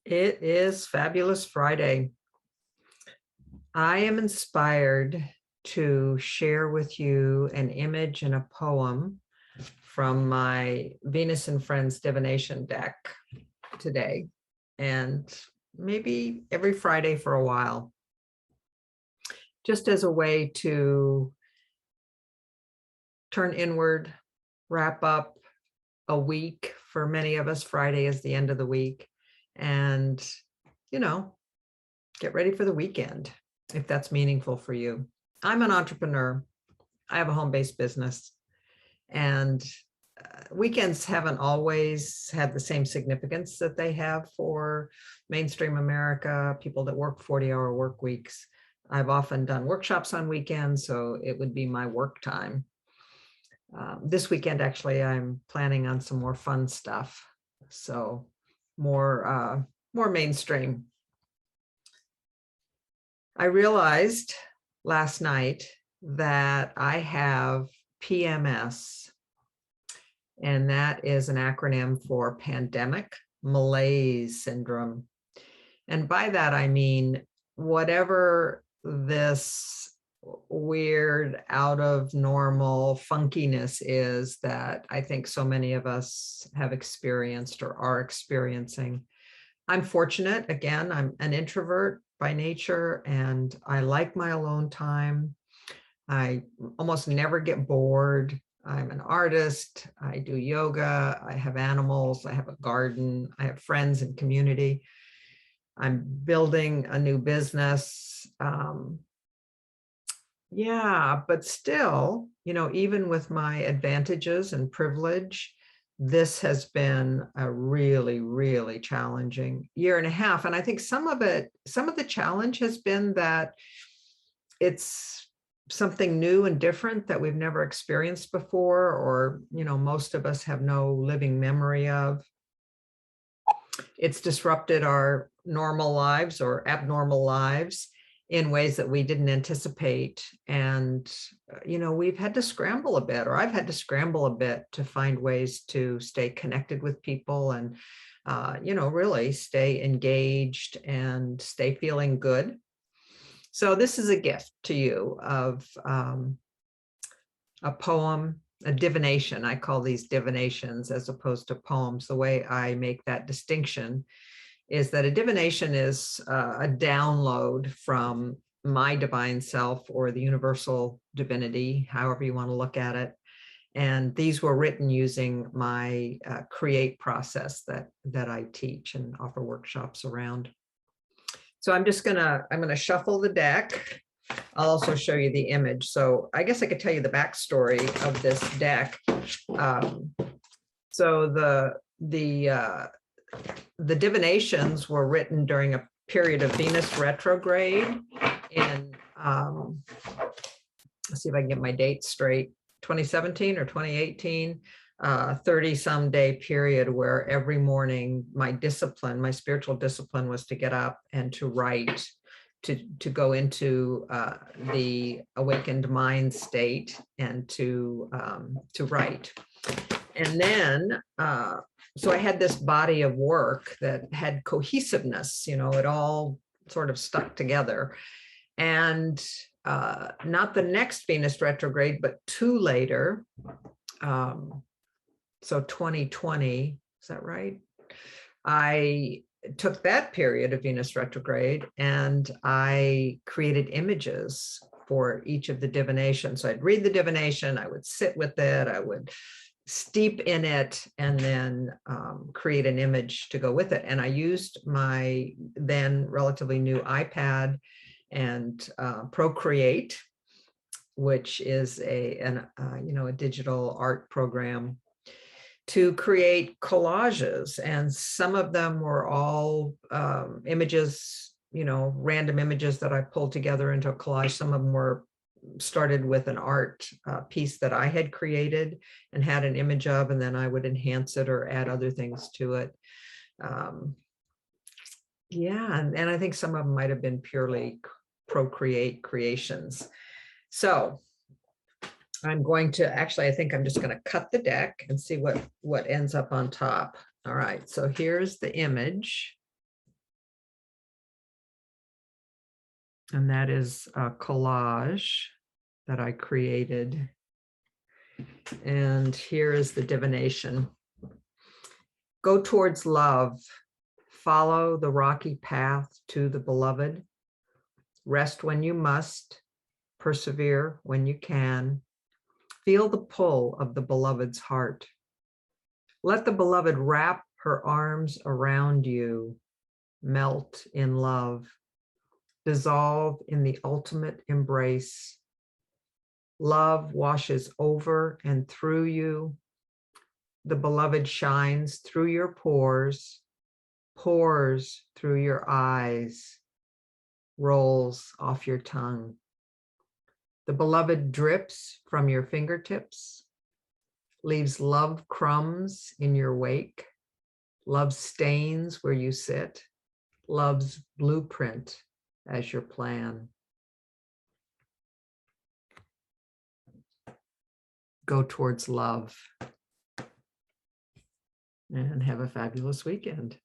It is Fabulous Friday. I am inspired to share with you an image and a poem from my Venus and Friends Divination deck today, and maybe every Friday for a while, just as a way to turn inward, wrap up a week. For many of us, Friday is the end of the week, and get ready for the weekend, if that's meaningful for you. I'm an entrepreneur. I have a home-based business, and weekends haven't always had the same significance that they have for mainstream America, people that work 40-hour work weeks. I've often done workshops on weekends, so it would be my work time. This weekend, actually, I'm planning on some more fun stuff, so more mainstream. I realized last night that I have PMS, and that is an acronym for Pandemic Malaise Syndrome. And by that, I mean, whatever this weird, out of normal funkiness is that I think so many of us have experienced or are experiencing. I'm fortunate. Again, I'm an introvert by nature, and I like my alone time. I almost never get bored. I'm an artist. I do yoga. I have animals. I have a garden. I have friends and community. I'm building a new business. But still, even with my advantages and privilege, this has been a really, really challenging year and a half. And I think some of the challenge has been that it's something new and different that we've never experienced before, or, most of us have no living memory of. It's disrupted our normal lives or abnormal lives in ways that we didn't anticipate. And, we've had to scramble a bit, or I've had to scramble a bit to find ways to stay connected with people and, really stay engaged and stay feeling good. So this is a gift to you of a poem, a divination. I call these divinations as opposed to poems. The way I make that distinction is that a divination is a download from my divine self or the universal divinity, however you want to look at it. And these were written using my create process that I teach and offer workshops around. So I'm gonna shuffle the deck. I'll also show you the image. So I guess I could tell you the backstory of this deck. So the divinations were written during a period of Venus retrograde in, let's see if I can get my dates straight, 2017 or 2018, 30-some day period where every morning my spiritual discipline was to get up and to write, to go into the awakened mind state and to write. And then, so I had this body of work that had cohesiveness, it all sort of stuck together. And not the next Venus retrograde, but two later, so 2020, is that right? I took that period of Venus retrograde and I created images for each of the divinations. So I'd read the divination, I would sit with it, I would steep in it, and then create an image to go with it. And I used my then relatively new iPad and Procreate, which is a digital art program, to create collages. And some of them were all images, random images that I pulled together into a collage. Some of them were started with an art piece that I had created and had an image of, and then I would enhance it or add other things to it. And I think some of them might have been purely Procreate creations. So I'm going to I think I'm just going to cut the deck and see what ends up on top. All right, so here's the image. And that is a collage that I created. And here is the divination. Go towards love. Follow the rocky path to the beloved. Rest when you must. Persevere when you can. Feel the pull of the beloved's heart. Let the beloved wrap her arms around you. Melt in love. Dissolve in the ultimate embrace. Love washes over and through you. The beloved shines through your pores, pours through your eyes, rolls off your tongue. The beloved drips from your fingertips, leaves love crumbs in your wake, love stains where you sit, love's blueprint as your plan. Go towards love and have a fabulous weekend.